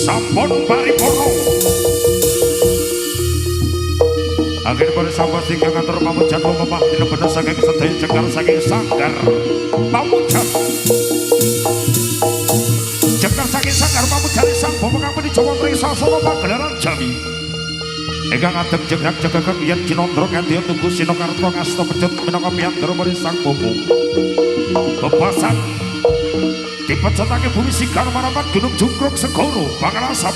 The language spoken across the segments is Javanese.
Sampun paripurna. Akhir bersama singga ngatur pamujan lumemah dina bener saking sedaya cekar saking sanggar pamujan. Cekar saking sanggar pamujan sang pemegang peni Jawa mring sasana pagelaran Jawi. Ingkang adeg jegrak jegageng yen Cinandra kanthi tugu Sinakarta ngasta pecut minangka piyandra mring sang bobo. Bebasan dipecetake bumi sigar marapat gunung jungkruk segoro bakal asap.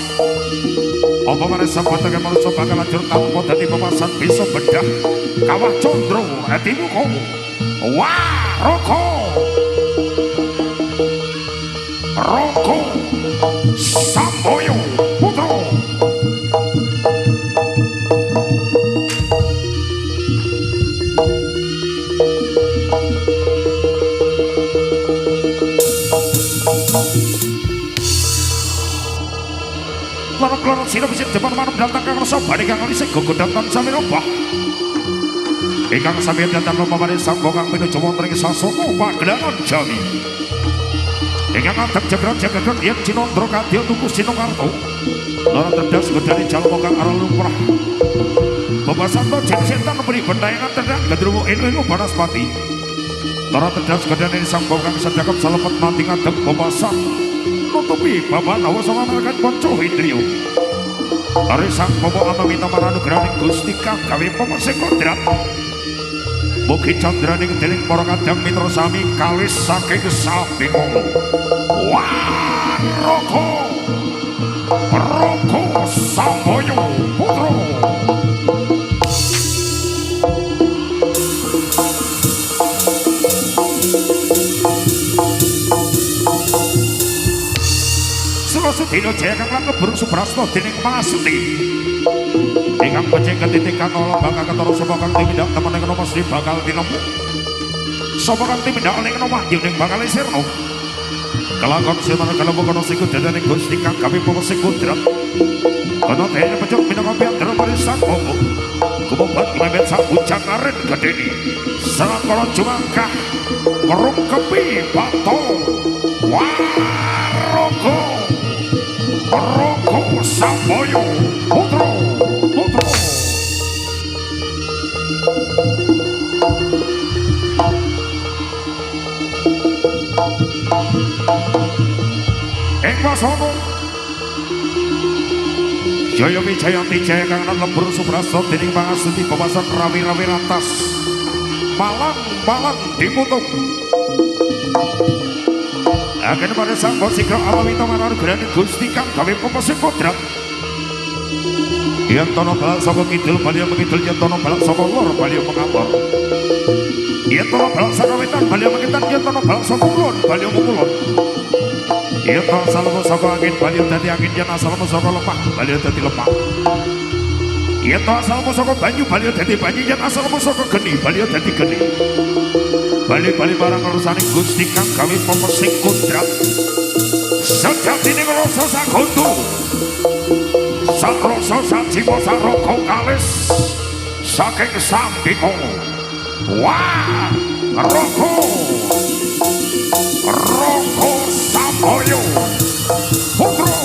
Apa maneh sabatake manungsa bakal lanjut tanpa dadi pepasan bisa bedah kawah condro ati muka. Wah, roko roko Samboyo putra. Kloro-kloro sira bisa depan manep datang kang rasa badhe kang lisih gogodhan sami robah. Ingkang sami datang pamane sangga kang pinuju wonten ing sasana pagelaran Jawi. Ingkang adeg jegrak jegageng yen Cinandra kadya tuku Sinakarta. Lara terdas godhane jalma kang aran lumrah. bebasan to jen setan beri bendayangan tedang gedruwo inu banaspati tara tedas gedane sang bokang sedekap salepet mati ngadeg bebasan nutupi baban awas sama mereka konco hindriyo hari sang bobo amamita maranugraning gusti kang gawe pemasik kodrat mugi candraning dening para kadang mitra sami kalis saking sabingolo wah Roko Samboyo Putro Selesudino jaya kang lan lebur suprasno dening Pangasuti ingkang pejenget titik kang lomba ketara sapa kang timindak temen ing mesti bakal tinemu sapa kang timindak ning wahyu ning bakal sirna kelakon silman kalemu kono sikut dadane Gusti kang gawe pemasik kodrat kono dene pecuk minangka piantara marisan bobo kumobat mebet sak ucang aren gedeni sareng para jumangkah ngrungkepi bato waroko Roko Samboyo Putro Wasana Jaya Wijayanti Jaya kang lebur suprasna dening Pangasuti Bawasan rawi-rawi rantas Malang diputung agen pada sang sikra alawita mananugrani Gusti kang gawe pemasik kodrat yen tono balak saka kidul bali mengidul yen tono balak saka lor bali mengator yen tono balak saka wetan bali mengitan yen tono balak saka kulon bali mengulon yen tono asalmu saka angin bali dadi angin yen asalmu saka lemah bali dadi lemah yen tono asalmu saka banyu bali dadi banyu yen asalmu saka geni bali dadi geni bali barang urusaning Gusti kang gawe pemasik kodrat sejatine rasa sagundu sakrasa sajiwa saroko kalis saking sambiko wah roko Samboyo Putro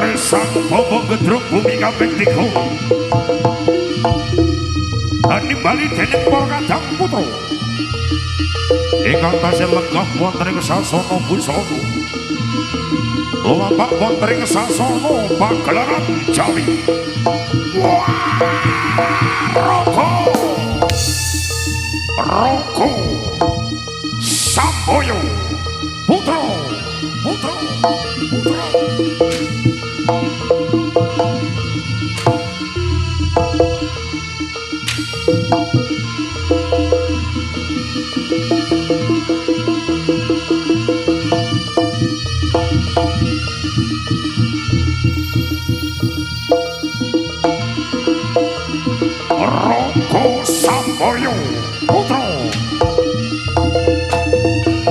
Resang bobo gedruk bumi kaping 3 Nimbali dening para kadang putra ingkang tasih lenggah wonten ing sasana busana lampah wonten ing sasana pagelaran Jawi Roko Samboyo Putro Roko Samboyo Putro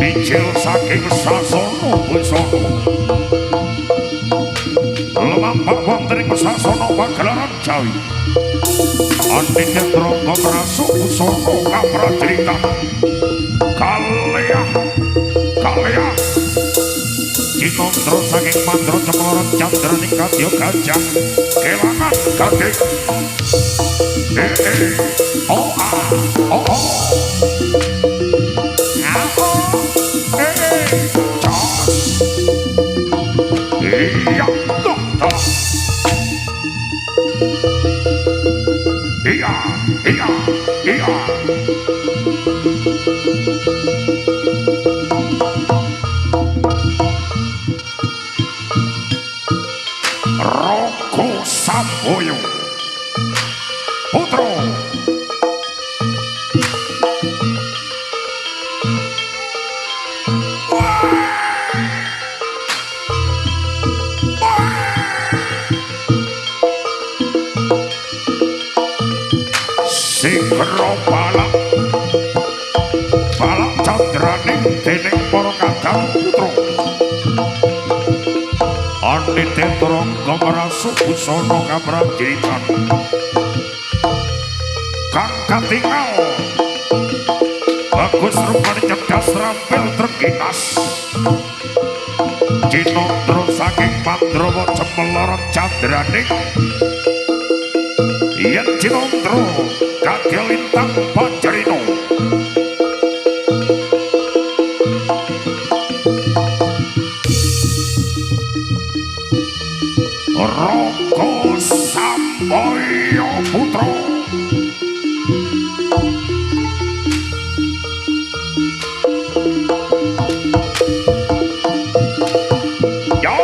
Bicil saking sasana busana lumampah wonten ing sasana pagelaran Jawi Andi Netrangga prasu busana kaprajuritan kalih Cinondro saking mandra cemloron candraning kadya gajah kelangan gading Iya. 「Samboyo Putro Sikro balak candraning dening para kadang putra Andite Trangga merasu busana kaprajritan kang katingal bagus rupane cerdas rampil treginas Cinandra saking Mandrawa cemelorot candraning yen Cinandra kagel lintang Pancarina Raka Samboyo Putra ya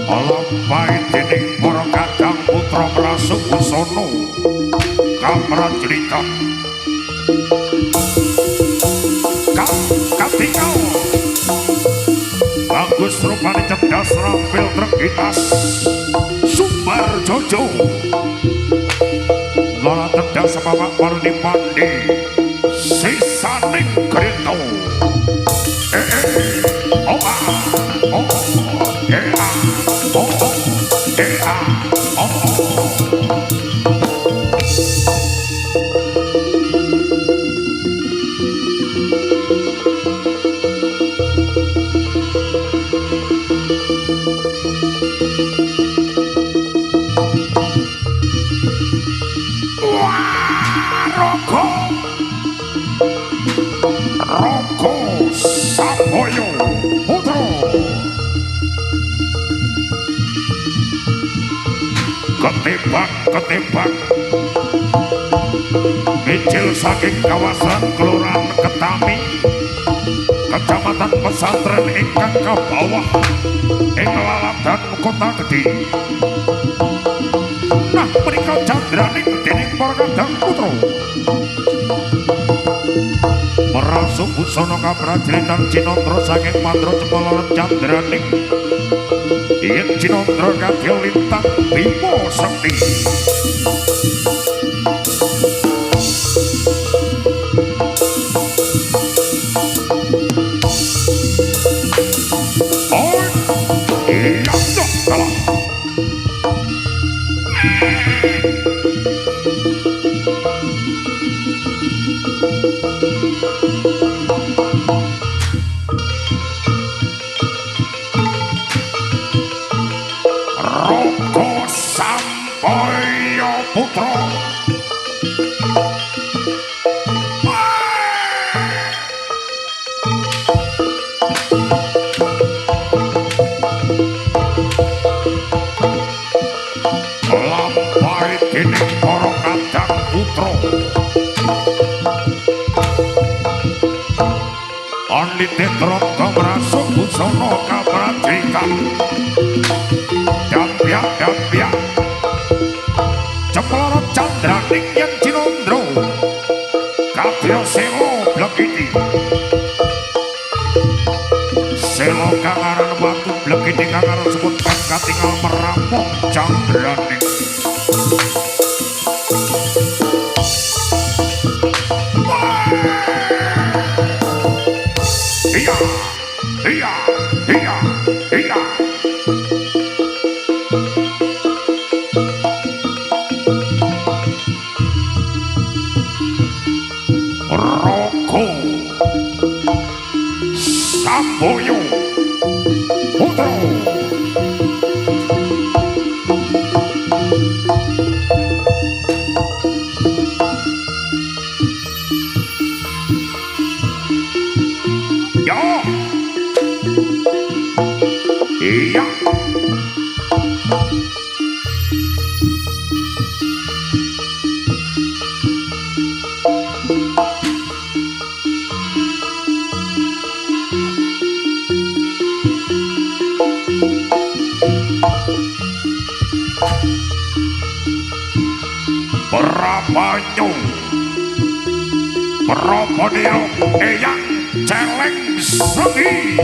alampahe dening para kadang putra merasu busana kaprajritan kang katingal bagus rupane cerdas rampil treginas sumbar jojo lara cerdas bapak parni mandi sisaning krito oh ah oh Raka Samboyo Putra ketembak Micil saking kawasan Kelurahan Ketami Kecamatan Pesantren ingkang kabawah ing Laladan Kota Gedhi nah menika candraning dening para kadang putra merasu busana kaprajritan Cinandra saking Mandrawa cemelorot candraning yen Cinandra kagel lintang Bima Sekti oh iya salah Raka Samboyo Putra lampahe dening para kadang putra Andite Trangga merasu busana kaprajritan Dampiak cemelorot candraning yen Cinandra kadya sela blekiti sela kang aran watu blekiti kang aran semut kang katingal merampung candraning iya Raka Samboyo Putra ya iya Prabanyo Prabanyo Eyang Celeng Srengi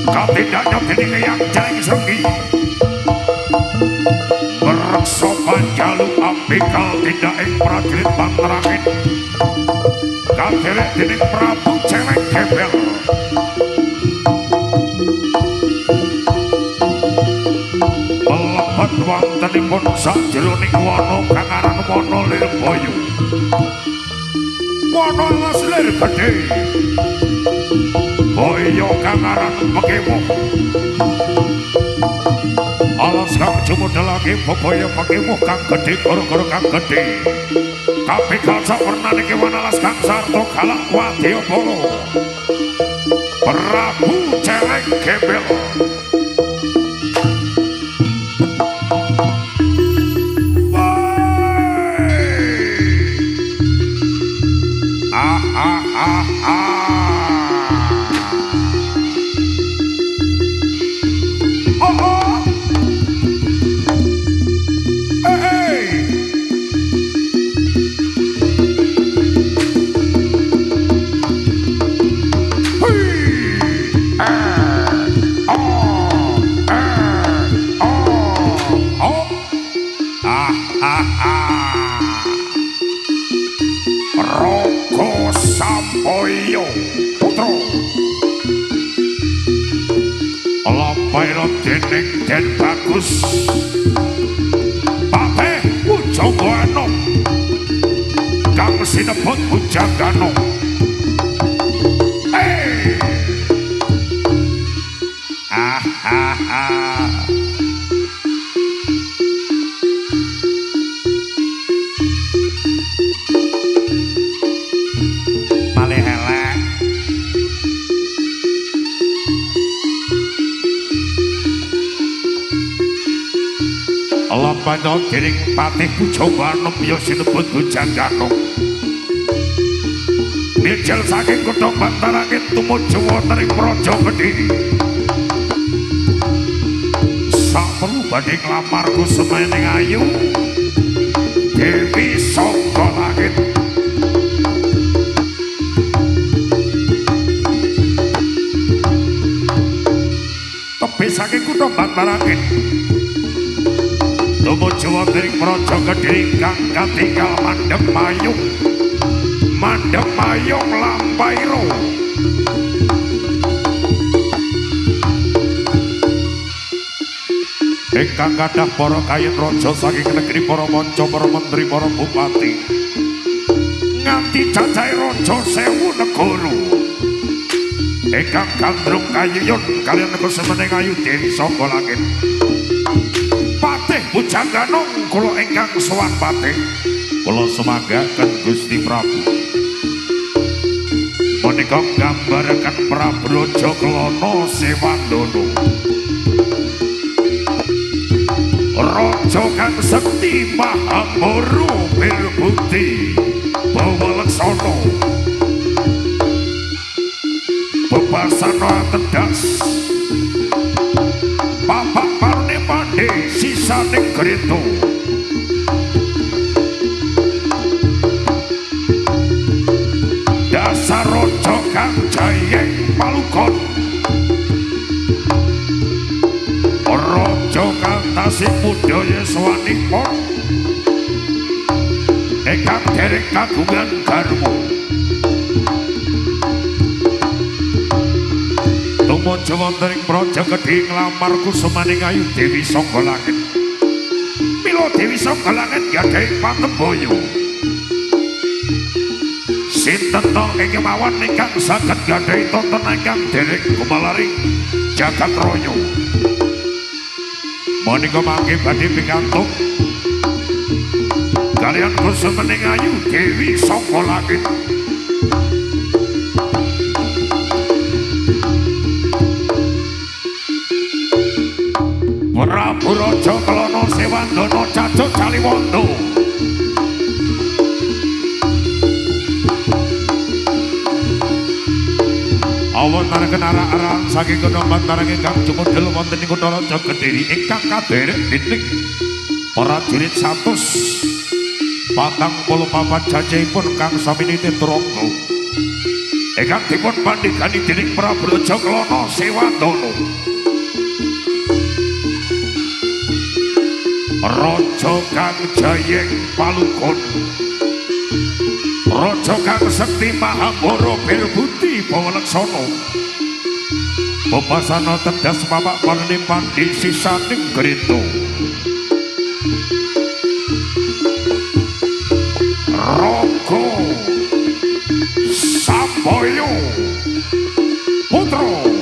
katindaknya dening Eyang Celeng Srengi mereksa panjalu ambekal tindak ing prajurit Panterangin kaderek dening Prabu Celeng Gembel mlebet wontenipun sajroning wana kang aran Wana Lirboyo Wana Alas Lir Gedhe boyo kang aran Pekemuh alas kang jumudhelake bebaya Pekemuh kang gedhe gara-gara kang gedhe kapikal sampurnane kewan alas kang sarta galak wadyabala Prabu Celeng Gembel Roko Sampoyo Putra lampaira dening Den Bagus Patih Pujangana kang sinebut Pujangana lampaira dening Patih Pujangana ya sinebut Pujangana Mijil saking kutha Bantarangin tumuju wonten ing Praja Kedhiri saperlu badhe nglamar Kusumaning Ayu Dewi Sangga Langit tebih saking kutha Bantarangin tumuju wonten ing Praja Kedhiri kang katingal Mandhem Mayung Lampaira ingkang kathah para kayen raja saking negeri para manca para menteri para bupati nganti cacahe raja 1000 negara ingkang gandrung kayuyun kaliyan Kusumaning Ayu Dewi Sangga Langit Patih Pujangana kula ingkang sowan patih kula semanggaken Gusti Prabu menika nggambaraken Prabu Raja Kelana Sewandana raja kang sekti mahamara wirbukti bawalaksana bebasana tedas bapak parne pandhe sisaning greta dasar raja kang jayeng palukon raja kang tasih budaya swanipun ingkang dereng kagungan garwa tumuju wonten ing Praja Kedhiri nglamar Kusumaning Ayu Dewi Sangga Langit mila Dewi Sangga Langit gadhahi patembaya sinten to ing kemawon ingkang saged gadhahi tontonan ingkang dereng gumalaring jagat raya menika mangke badhe pikantuk kaliyan Kusumaning Ayu Dewi Sangga Langit Prabu Raja Kelana Sewandana Cacut Caliwondo awontenaken arak-arakan saking kutha Bantarangin ingkang jumudhel wonten ing kutha Raja Kedhiri ingkang kaderek dening prajurit 100 44 jajahipun kang saminiti turangga ingkang dipun pandhegani dening Prabu Rajaklana Sewatana Raja kang jayeng palukon Raja kang sekti Mahabara Birbudi Bawalaksana Bebasana tedas bapak warni pandi sisaning gerito Roko Samboyo Putro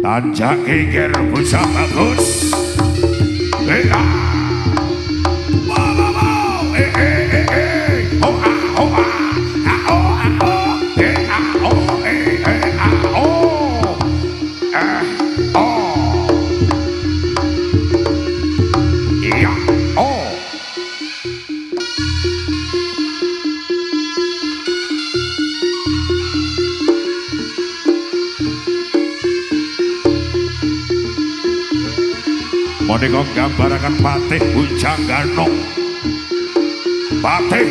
Tanjak geger busa bagus menika gambaraken Patih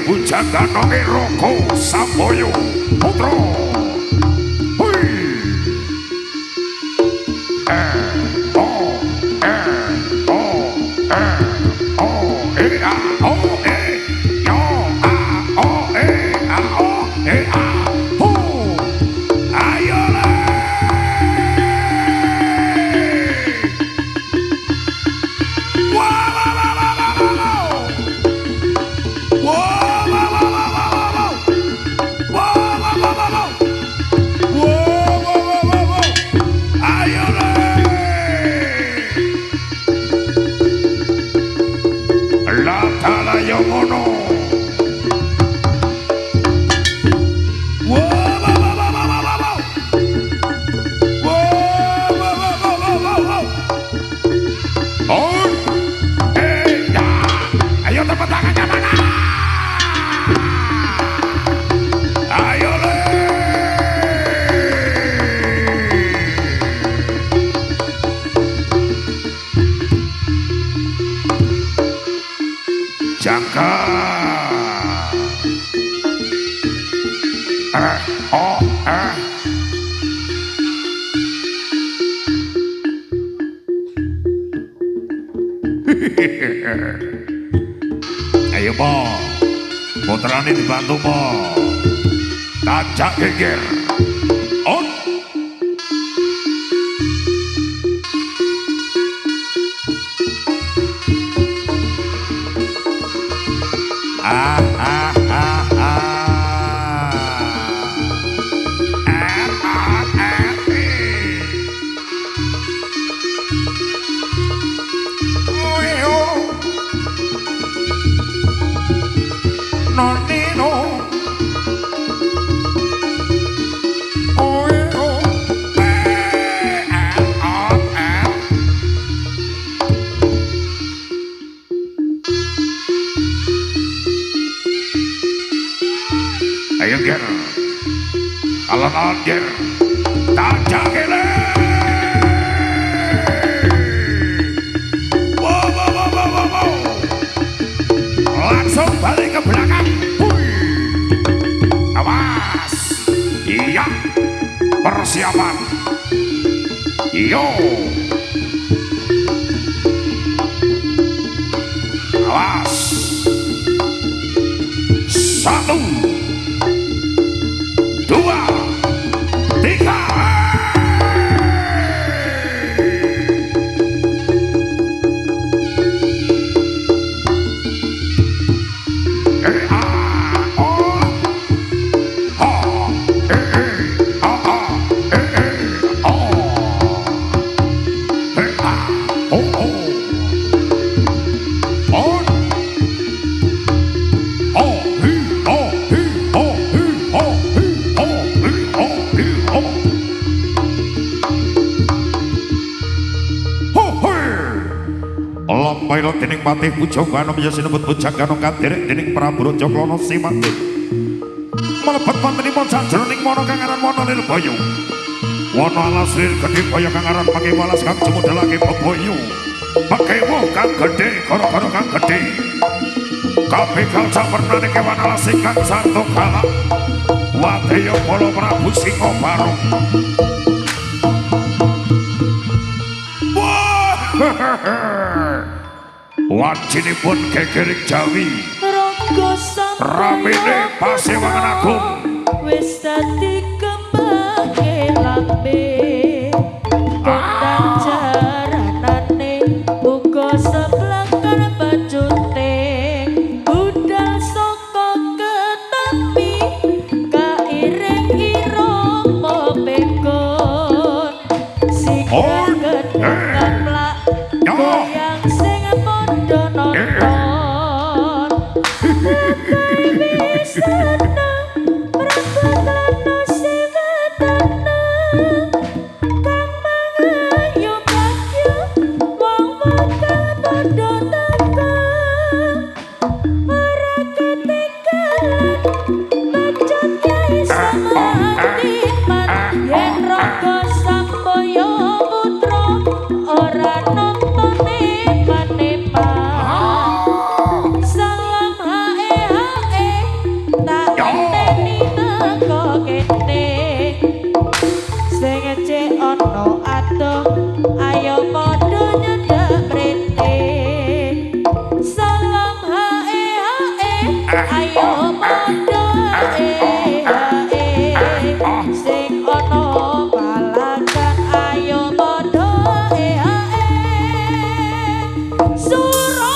Bujanggana Roko Samboyo Putra Ayo po, putrane dibantu po. Tanjak geger. On. Ayo ger, alon-alon ger, tanjak geger. Wow. Langsung balik ke belakang. Awas. Iya, persiapan. Yo. Awas. 1, 2, 3. Lampailo dening patih Pujangana bisa sinebut Pujangana kaderek dening Prabu Rajaklana Simantik mlebet wontenipun sajroning mana kang aran Wana Lirboyo Wana alas lir gedhe kaya kang aran Pake Walas kang jemudhelake beboyo Pakewo kang gedhe gara-gara kang gedhe kabekal sampurnane kewan alas ingkang sarta galak Wadya Bala Prabu Singa Barung Wajinipun gegerik Jawi ramene Pasewangan Agung wis dadi kembangke lambe kondang jaranane uga seblakar bajute budal saka ketampi kairing irama bekon sikra gedhang plak goyang sing padha nonton sana prabana siwatana kang mangayu bagya wong bakal padha teka ora ketinggalan bacot kyai samandiman yen raga samboyo putra ora nonton eman-eman salam hae tak enteni teko kene sing cek ana adoh ayo padha nyedak mrene salam hae ayo padha sing ana palagan ayo padha sura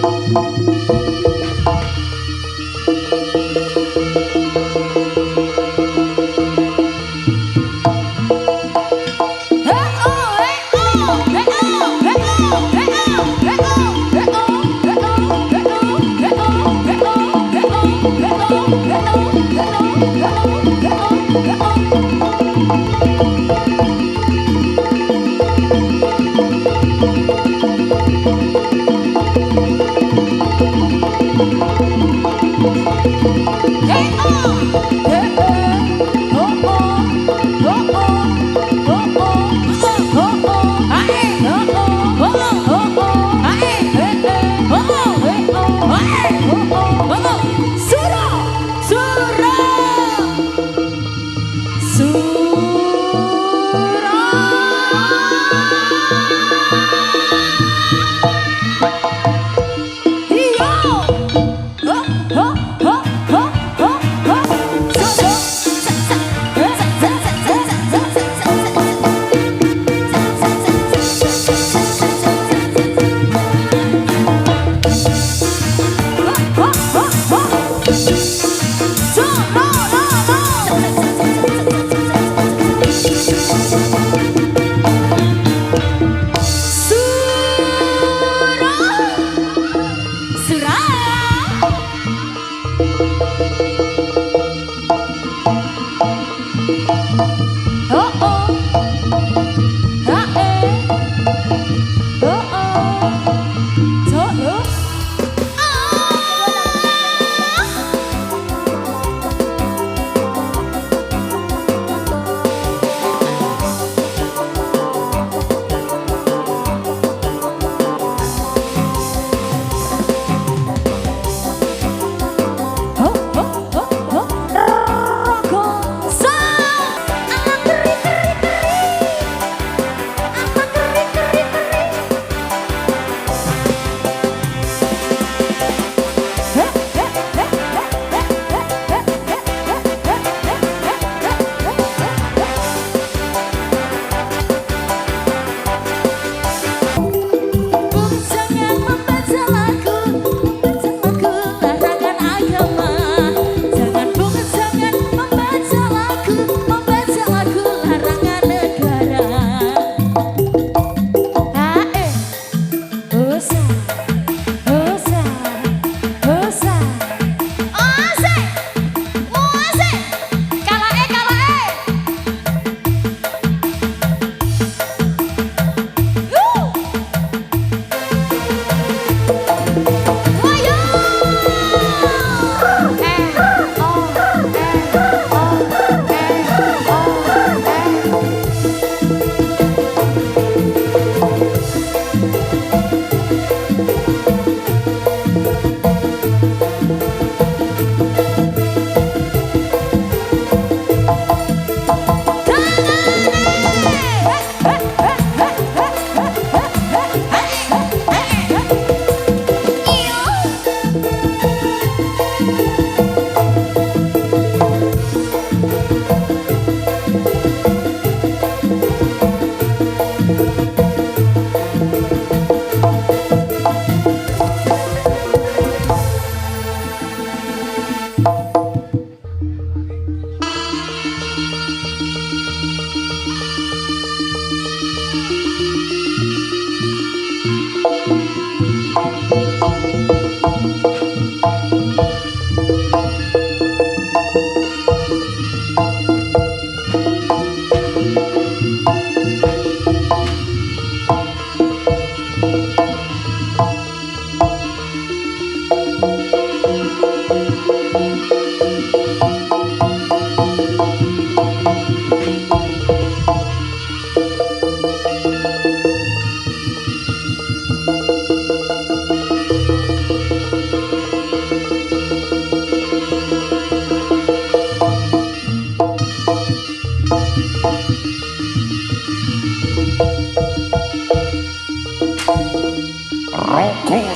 Roko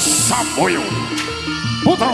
Samboyo Putra